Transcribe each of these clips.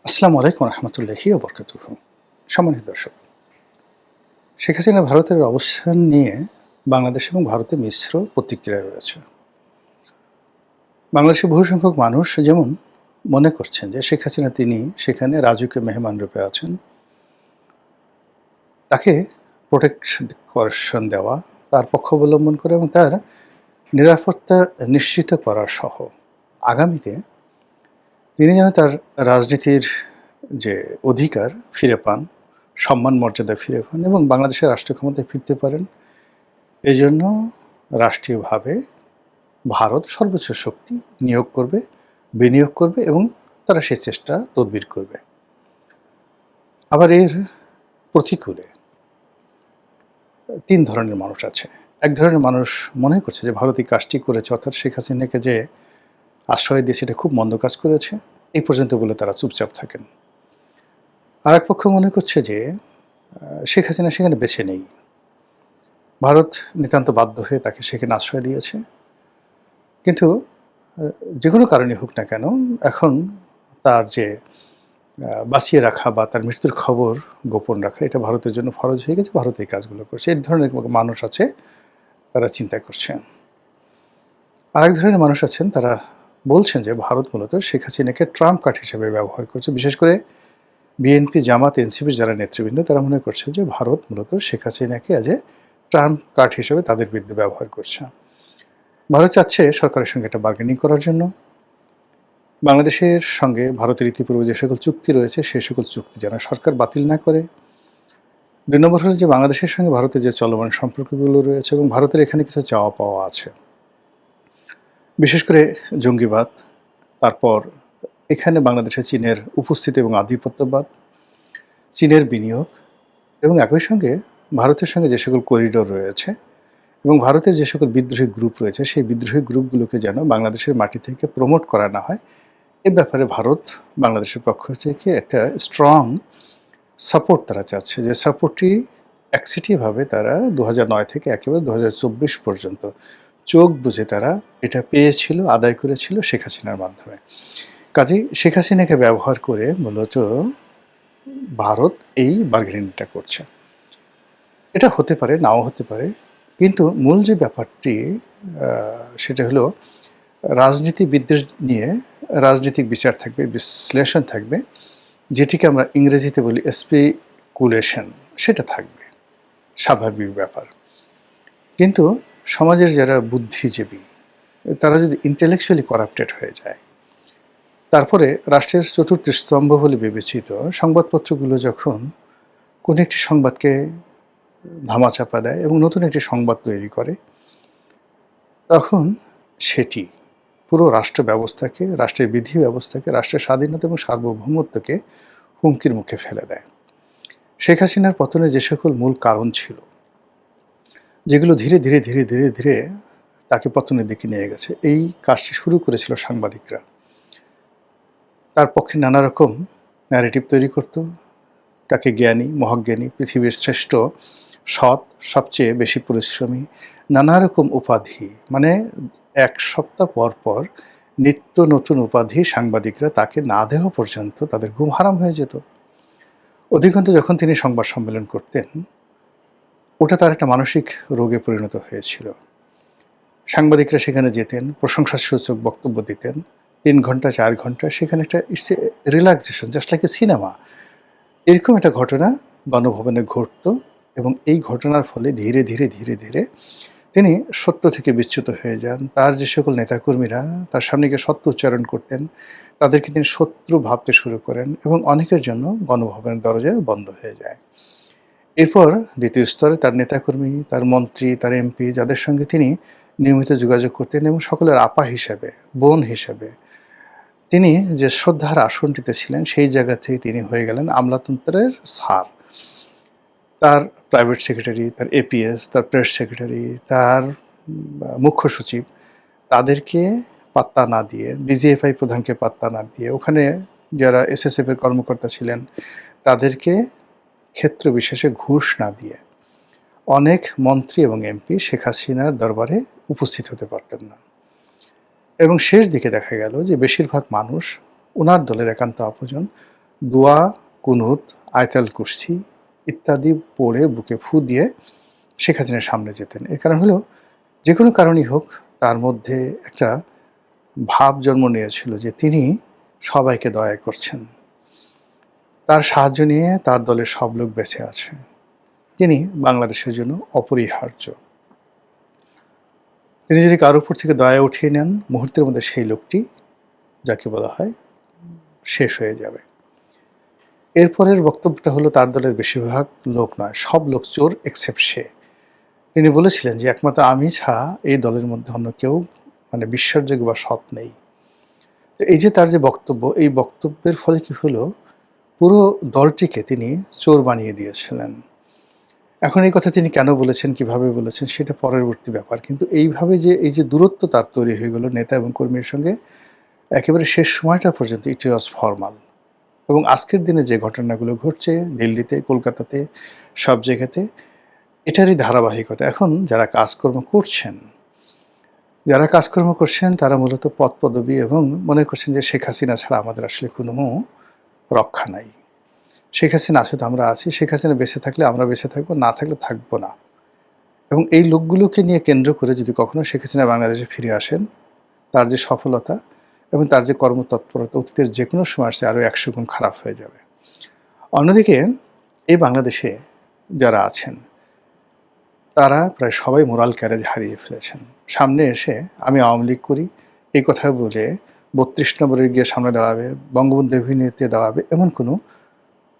আসসালামু আলাইকুম রহমতুল্লাহি ওয়া বারাকাতুহু। সম্মানিত দর্শক, শেখ হাসিনা ভারতের অবস্থান নিয়ে বাংলাদেশ এবং ভারতে মিশ্র প্রতিক্রিয়া রয়েছে। বাংলাদেশের বহু সংখ্যক মানুষ যেমন মনে করছেন যে শেখ হাসিনা তিনি সেখানে রাজকীয় মেহমান রূপে আছেন, তাকে প্রোটেকশন দেওয়া, তার পক্ষ অবলম্বন করে এবং তার নিরাপত্তা নিশ্চিত করা সহ আগামীতে তিনি যেন তার রাজনীতির যে অধিকার ফিরে পান, সম্মান মর্যাদা ফিরে পান এবং বাংলাদেশের রাষ্ট্র ক্ষমতায় ফিরতে পারেন, এজন্য রাষ্ট্রীয়ভাবে ভারত সর্বোচ্চ শক্তি নিয়োগ করবে, বিনিয়োগ করবে এবং তারা সে চেষ্টা তদবির করবে। আবার এর প্রতিকূলে ৩ ধরনের মানুষ আছে। এক ধরনের মানুষ মনে করছে যে ভারত এই কাজটি করেছে, অর্থাৎ শেখ হাসিনাকে যে আশ্রয় দিয়েছে এটা খুব মন্দ কাজ করেছে, এই পর্যন্ত বলে তারা চুপচাপ থাকেন। আরেক পক্ষ মনে করছে যে শেখ হাসিনা সেখানে বেছে নেই। ভারত নিতান্ত বাধ্য হয়ে তাকে সেখানে আশ্রয় দিয়েছে। কিন্তু যেকোনো কারণে হোক না কেন, এখন তার যে বাঁচিয়ে রাখা বা তার মৃত্যুর খবর গোপন রাখা এটা ভারতের জন্য ফরজ হয়ে গেছে। ভারত এই কাজগুলো করছে। এই ধরনের মানুষ আছে, তারা চিন্তা করছে। আরেক ধরনের মানুষ আছেন, তারা বলছেন যে ভারত মূলত শেখ হাসিনাকে ট্রাম্প কার্ড হিসেবে ব্যবহার করছে। বিশেষ করে বিএনপি, জামাত, এনসিপির যারা নেতৃবৃন্দ তারা মনে করছে যে ভারত মূলত শেখ হাসিনাকে অ্যাজ এ ট্রাম্প কার্ড হিসেবে তাদের বিরুদ্ধে ব্যবহার করছে। ভারত চাচ্ছে সরকারের সঙ্গে একটা বার্গেনিং করার জন্য। বাংলাদেশের সঙ্গে ভারতের ইতিপূর্বে যে সকল চুক্তি রয়েছে সেই সকল চুক্তি যেন সরকার বাতিল না করে। ২ নম্বর হলো যে বাংলাদেশের সঙ্গে ভারতের যে চলমান সম্পর্কগুলো রয়েছে এবং ভারতের এখানে কিছু চাওয়া পাওয়া আছে। বিশেষ করে জঙ্গিবাদ, তারপর এখানে বাংলাদেশে চীনের উপস্থিতি এবং আধিপত্যবাদ, চীনের বিনিয়োগ এবং একই সঙ্গে ভারতের সঙ্গে যে সকল করিডোর রয়েছে এবং ভারতের যে সকল বিদ্রোহী গ্রুপ রয়েছে সেই বিদ্রোহী গ্রুপগুলোকে যেন বাংলাদেশের মাটি থেকে প্রমোট করা না হয়, এ ব্যাপারে ভারত বাংলাদেশের পক্ষ থেকে একটা স্ট্রং সাপোর্ট তারা চাচ্ছে, যে সাপোর্টটি একসেটিভাবে তারা ২০০৯ থেকে একেবারে ২০২৪ পর্যন্ত চোখ বুজে তারা এটা পেয়েছিল, আদায় করেছিল শেখ হাসিনার মাধ্যমে। কাজেই শেখ হাসিনাকে ব্যবহার করে মূলত ভারত এই বার্গেনিংটা করছে। এটা হতে পারে, নাও হতে পারে, কিন্তু মূল যে ব্যাপারটি সেটা হলো রাজনীতিবিদদের নিয়ে রাজনৈতিক বিচার থাকবে, বিশ্লেষণ থাকবে, যেটিকে আমরা ইংরেজিতে বলি স্পেকুলেশন, সেটা থাকবে, স্বাভাবিক ব্যাপার। কিন্তু সমাজের যারা বুদ্ধিজীবী তারা যদি ইন্টেলেকচুয়ালি করাপ্টেড হয়ে যায়, তারপরে রাষ্ট্রের চতুর্থ স্তম্ভ বলে বিবেচিত সংবাদপত্রগুলো যখন কোনো একটি সংবাদকে ধামাচাপা দেয় এবং নতুন একটি সংবাদ তৈরি করে, তখন সেটি পুরো রাষ্ট্র ব্যবস্থাকে, রাষ্ট্রের বিধি ব্যবস্থাকে, রাষ্ট্রের স্বাধীনতা এবং সার্বভৌমত্বকে হুমকির মুখে ফেলে দেয়। শেখ হাসিনার পতনের যে সকল মূল কারণ ছিল, যেগুলো ধীরে ধীরে ধীরে ধীরে ধীরে তাকে পতনের দিকে নিয়ে গেছে, এই কাজটি শুরু করেছিল সাংবাদিকরা। তার পক্ষে নানা রকম ন্যারেটিভ তৈরি করত, তাকে জ্ঞানী, মহাজ্ঞানী, পৃথিবীর শ্রেষ্ঠ, সৎ, সবচেয়ে বেশি পরিশ্রমী, নানা রকম উপাধি, মানে এক সপ্তাহ পর পর নিত্য নতুন উপাধি সাংবাদিকরা তাকে না দেওয়া পর্যন্ত তাদের ঘুম হারাম হয়ে যেত। অধিকন্তু যখন তিনি সংবাদ সম্মেলন করতেন, ওটা তার একটা মানসিক রোগে পরিণত হয়েছিল। সাংবাদিকরা সেখানে যেতেন, প্রশংসাসূচক বক্তব্য দিতেন, ৩ ঘন্টা ৪ ঘন্টা, সেখানে একটা it's a relaxation, just like a cinema. এরকম একটা ঘটনা গণভবনে ঘটত এবং এই ঘটনার ফলে ধীরে ধীরে ধীরে ধীরে তিনি সত্য থেকে বিচ্যুত হয়ে যান। তার যে সকল নেতাকর্মীরা তার সামনে গিয়ে সত্য উচ্চারণ করতেন, তাদেরকে তিনি শত্রু ভাবতে শুরু করেন এবং অনেকের জন্য গণভবনের দরজা বন্ধ হয়ে যায়। এরপর দ্বিতীয় স্তরে তার নেতাকর্মী, তার মন্ত্রী, তার এমপি, যাদের সঙ্গে তিনি নিয়মিত যোগাযোগ করতেন এবং সকলের আপা হিসেবে, বোন হিসেবে তিনি যে শ্রদ্ধার আসনটিতে ছিলেন, সেই জায়গা থেকে তিনি হয়ে গেলেন আমলাতন্ত্রের স্যার। তার প্রাইভেট সেক্রেটারি, তার এপিএস, তার প্রেস সেক্রেটারি, তার মুখ্য সচিব, তাদেরকে পাত্তা না দিয়ে, ডিজিএফআই প্রধানকে পাত্তা না দিয়ে, ওখানে যারা এসএসএফ এর কর্মকর্তা ছিলেন তাদেরকে ক্ষেত্র বিশেষে ঘুষ না দিয়ে অনেক মন্ত্রী এবং এমপি শেখ হাসিনার দরবারে উপস্থিত হতে পারতেন না। এবং শেষ দিকে দেখা গেল যে বেশিরভাগ মানুষ ওনার দলের একান্ত আপনজন দোয়া, কুনুত, আয়াতুল কুরসি ইত্যাদি পড়ে বুকে ফু দিয়ে শেখ হাসিনার সামনে যেতেন। এর কারণ হলো যে কোনো কারণেই হোক তার মধ্যে একটা ভাব জন্ম নিয়েছিল যে তিনি সবাইকে দয়া করছেন। তার সাহায্য নিয়ে তার দলের সব লোক বেঁচে আছে। তিনি বাংলাদেশের জন্য অপরিহার্য। তিনি যদি কারো উপর থেকে দয়া উঠিয়ে নেন, মুহূর্তের মধ্যে সেই লোকটি যাকে বলা হয় শেষ হয়ে যাবে। এরপরের বক্তব্যটা হলো তার দলের বেশিরভাগ লোক নয়, সব লোক চোর এক্সেপ্ট সে। তিনি বলেছিলেন যে একমাত্র আমি ছাড়া এই দলের মধ্যে অন্য কেউ মানে বিশ্বাসযোগ্য বা সৎ নেই। তো এই যে তার যে বক্তব্য, এই বক্তব্যের ফলে কি হলো, পুরো দলটিকে তিনি চোর বানিয়ে দিয়েছিলেন। এখন এই কথা তিনি কেন বলেছেন, কিভাবে বলেছেন সেটা পরবর্তী ব্যাপার। কিন্তু এইভাবে যে এই যে দূরত্ব তার তৈরি হয়ে গেল নেতা এবং কর্মীর সঙ্গে, একেবারে শেষ সময়টা পর্যন্ত ইট ওয়াজ ফরমাল। এবং আজকের দিনে যে ঘটনাগুলো ঘটছে দিল্লিতে, কলকাতাতে, সব জায়গাতে, এটারই ধারাবাহিকতা। এখন যারা কাজকর্ম করছেন তারা মূলত পদপদবী এবং মনে করছেন যে শেখ হাসিনা ছাড়া আমাদের আসলে কোনো রক্ষা নাই। শেখ হাসিনা আছে তো আমরা আছি, শেখ হাসিনা বেঁচে থাকলে আমরা বেঁচে থাকবো, না থাকলে থাকবো না। এবং এই লোকগুলোকে নিয়ে কেন্দ্র করে যদি কখনো শেখ হাসিনা বাংলাদেশে ফিরে আসেন, তার যে সফলতা এবং তার যে কর্মতৎপরতা অতীতের যে কোনো সময় আসছে আরও 100 গুণ খারাপ হয়ে যাবে। অন্যদিকে এই বাংলাদেশে যারা আছেন তারা প্রায় সবাই মোরাল ক্যারেজ হারিয়ে ফেলেছেন। সামনে এসে আমি আওয়ামী লীগ করি এই কথা বলে 32 নম্বরে গিয়ে সামনে দাঁড়াবে, বঙ্গবন্ধু এভিনিউতে দাঁড়াবে, এমন কোনো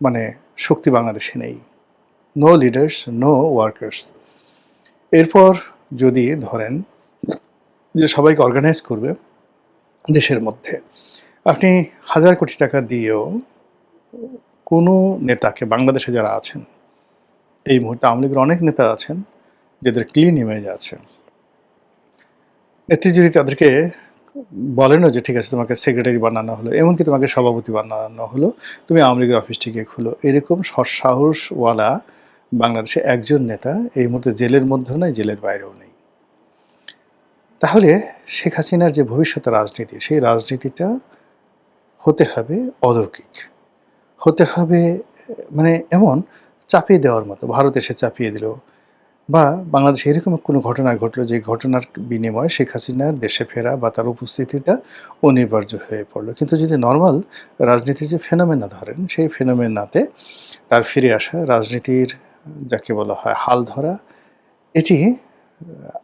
মানে শক্তি বাংলাদেশে নেই। No leaders, no workers. এরপর যদি ধরেন যে সবাইকে অর্গানাইজ করবে দেশের মধ্যে, আপনি হাজার কোটি টাকা দিয়েও কোনো নেতাকে, বাংলাদেশে যারা আছেন এই মুহূর্তে আওয়ামী লীগের অনেক নেতা আছেন যাদের ক্লিন ইমেজ আছে, নেত্রী যদি তাদেরকে বলেনও যে ঠিক আছে তোমাকে সেক্রেটারি বানানো হলো, এমনকি তোমাকে সভাপতি বানানো হলো, তুমি আওয়ামী লীগের অফিসটিকে খুলো, এরকম সৎসাহসওয়ালা বাংলাদেশে একজন নেতা এই মুহূর্তে জেলের মধ্যেও নেই, জেলের বাইরেও নেই। তাহলে শেখ হাসিনার যে ভবিষ্যতের রাজনীতি, সেই রাজনীতিটা হতে হবে অলৌকিক, হতে হবে মানে এমন চাপিয়ে দেওয়ার মতো। ভারত এসে চাপিয়ে দিল, বা বাংলাদেশে এরকম কোনো ঘটনা ঘটলো যে ঘটনার বিনিময়ে শেখ হাসিনার দেশে ফেরা বা তার উপস্থিতিটা অনিবার্য হয়ে পড়লো। কিন্তু যদি নর্মাল রাজনীতির যে ফেনোমেনা ধরেন, সেই ফেনোমেনাতে তার ফিরে আসা, রাজনীতির যাকে বলা হয় হাল ধরা, এটি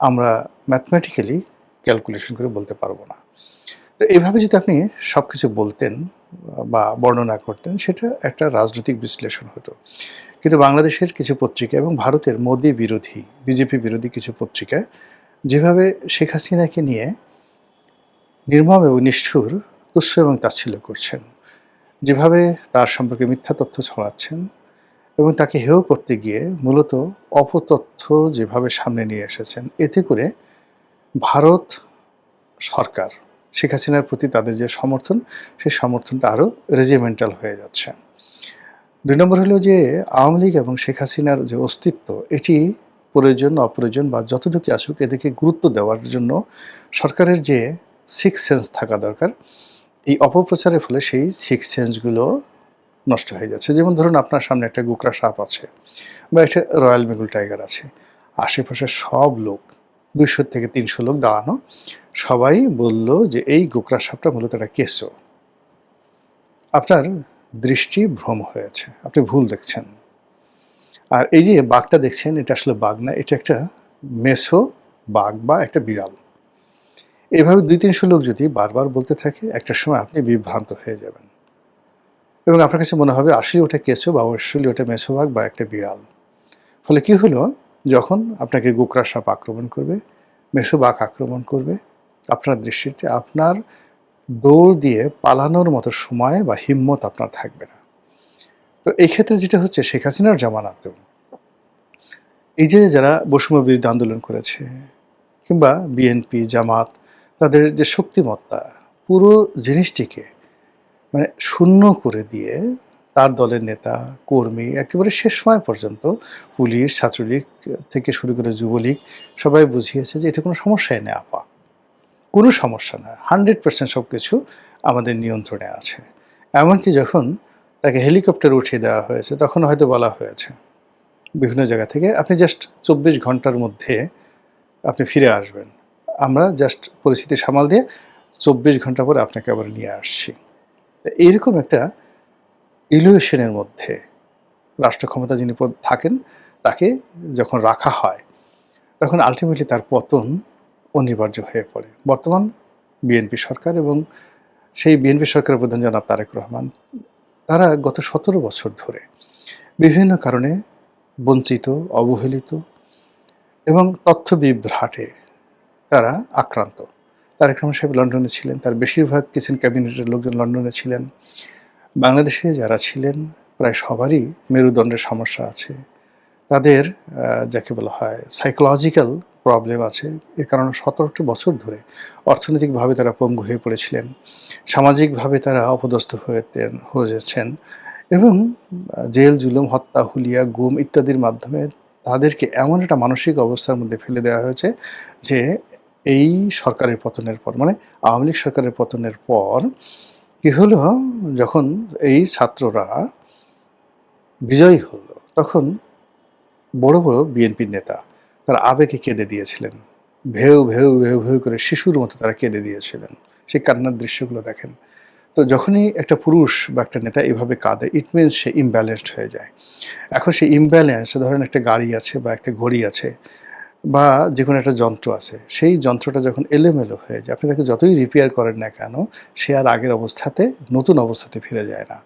আমরা ম্যাথমেটিক্যালি ক্যালকুলেশন করে বলতে পারবো না। তো এইভাবে যদি আপনি সব কিছু বলতেন বা বর্ণনা করতেন, সেটা একটা রাজনৈতিক বিশ্লেষণ হতো। কিন্তু বাংলাদেশের কিছু পত্রিকা এবং ভারতের মোদি বিরোধী, বিজেপি বিরোধী কিছু পত্রিকায় যেভাবে শেখ হাসিনাকে নিয়ে নির্মম এবং নিষ্ঠুর তুচ্ছ এবং তাচ্ছিল্য করছেন, যেভাবে তার সম্পর্কে মিথ্যা তথ্য ছড়াচ্ছেন এবং তাকে হেয় করতে গিয়ে মূলত অপতথ্য যেভাবে সামনে নিয়ে এসেছেন, এতে করে ভারত সরকার শেখ হাসিনার প্রতি তাদের যে সমর্থন, সেই সমর্থনটা আরও রেজিমেন্টাল হয়ে যাচ্ছে। 2 নম্বর হলো যে আওয়ামী লীগ এবং শেখ হাসিনার যে অস্তিত্ব, এটি প্রয়োজন অপ্রয়োজন বা যতটুকু আসুক এদেরকে গুরুত্ব দেওয়ার জন্য সরকারের যে সিক্স সেন্স থাকা দরকার, এই অপপ্রচারের ফলে সেই সিক্স সেন্সগুলো নষ্ট হয়ে যাচ্ছে। যেমন ধরুন আপনার সামনে একটা গোকরা সাপ আছে বা একটা রয়্যাল বেঙ্গল টাইগার আছে, আশেপাশের সব লোক 200 থেকে 300 লোক দাঁড়ানো, সবাই বলল যে এই গোকরা সাপটা মূলত একটা কেঁচো। আপনার দৃষ্টি ভ্রম হয়েছে, আপনি ভুল দেখছেন। আর এই যে বাঘটা দেখছেন, এটা আসলে বাঘ না, এটা একটা মেছো বাঘ বা একটা বিড়াল। এভাবে 200-300 লোক যদি বারবার বলতে থাকে, একটা সময় আপনি বিভ্রান্ত হয়ে যাবেন এবং আপনার কাছে মনে হবে আসলে ওটা কেঁচো বা আসলে ওটা মেছো বাঘ বা একটা বিড়াল। ফলে কি হলো, যখন আপনাকে গোকরা সাপ আক্রমণ করবে, মেছো বাঘ আক্রমণ করবে, আপনার দৃষ্টিতে আপনার দৌড় দিয়ে পালানোর মতো সময় বা হিম্মত আপনার থাকবে না। তো এই ক্ষেত্রে যেটা হচ্ছে, শেখ হাসিনার জামানাতেও এই যে যারা বৈষম্য বিরোধী আন্দোলন করেছে কিংবা বিএনপি, জামাত, তাদের যে শক্তিমত্তা, পুরো জিনিসটিকে মানে শূন্য করে দিয়ে তার দলের নেতা, কর্মী একেবারে শেষ সময় পর্যন্ত পুলিশ, ছাত্রলীগ থেকে শুরু করে যুবলীগ সবাই বুঝিয়েছে যে এটা কোনো সমস্যাই নেই আপা, কোনো সমস্যা না, 100% সব কিছু আমাদের নিয়ন্ত্রণে আছে। এমনকি যখন তাকে হেলিকপ্টারে উঠিয়ে দেওয়া হয়েছে, তখন হয়তো বলা হয়েছে বিভিন্ন জায়গা থেকে, আপনি জাস্ট ২৪ ঘন্টার মধ্যে আপনি ফিরে আসবেন। আমরা জাস্ট পরিস্থিতি সামাল দিয়ে ২৪ ঘন্টা পরে আপনাকে আবার নিয়ে আসছি। এইরকম একটা ইলিউশনের মধ্যে রাষ্ট্র ক্ষমতা যিনি থাকেন, তাকে যখন রাখা হয়, তখন আল্টিমেটলি তার পতন অনিবার্য হয়ে পড়ে। বর্তমান বিএনপি সরকার এবং সেই বিএনপি সরকারের প্রধান জনাব তারেক রহমান, তারা গত ১৭ বছর ধরে বিভিন্ন কারণে বঞ্চিত, অবহেলিত এবং তথ্য বিভ্রাটে তারা আক্রান্ত। তারেক রহমান সাহেব লন্ডনে ছিলেন, তার বেশিরভাগ কিচেন ক্যাবিনেটের লোকজন লন্ডনে ছিলেন। বাংলাদেশে যারা ছিলেন প্রায় সবারই মেরুদণ্ডের সমস্যা আছে। তাদের যাকে বলা হয় সাইকোলজিক্যাল প্রবলেম আছে। এ কারণে ১৭টি বছর ধরে অর্থনৈতিকভাবে তারা পঙ্গু হয়ে পড়েছিলেন। সামাজিকভাবে তারা অপদস্থ হয়েছেন এবং জেল, জুলুম, হত্যা, হুলিয়া, গুম ইত্যাদির মাধ্যমে তাদেরকে এমন একটা মানসিক অবস্থার মধ্যে ফেলে দেওয়া হয়েছে যে এই সরকারের পতনের পর, মানে আওয়ামী লীগ সরকারের পতনের পর কি হলো, যখন এই ছাত্ররা বিজয়ী হলো, তখন বড় বড় বিএনপির নেতা তারা আবেগে কেঁদে দিয়েছিলেন। ভেউ ভেউ ভেউ ভেউ করে শিশুর মতো তারা কেঁদে দিয়েছিলেন। সেই কান্নার দৃশ্যগুলো দেখেন। তো যখনই একটা পুরুষ বা একটা নেতা এভাবে কাঁদে, ইট মিনস সে ইমব্যালেন্সড হয়ে যায়। এখন সেই ইমব্যালেন্স, ধরেন একটা গাড়ি আছে বা একটা ঘড়ি আছে বা যেকোনো একটা যন্ত্র আছে, সেই যন্ত্রটা যখন এলোমেলো হয়ে যায়, আপনি তাকে যতই রিপেয়ার করেন না কেন, সে আর আগের অবস্থাতে, নতুন অবস্থাতে ফিরে যায় না।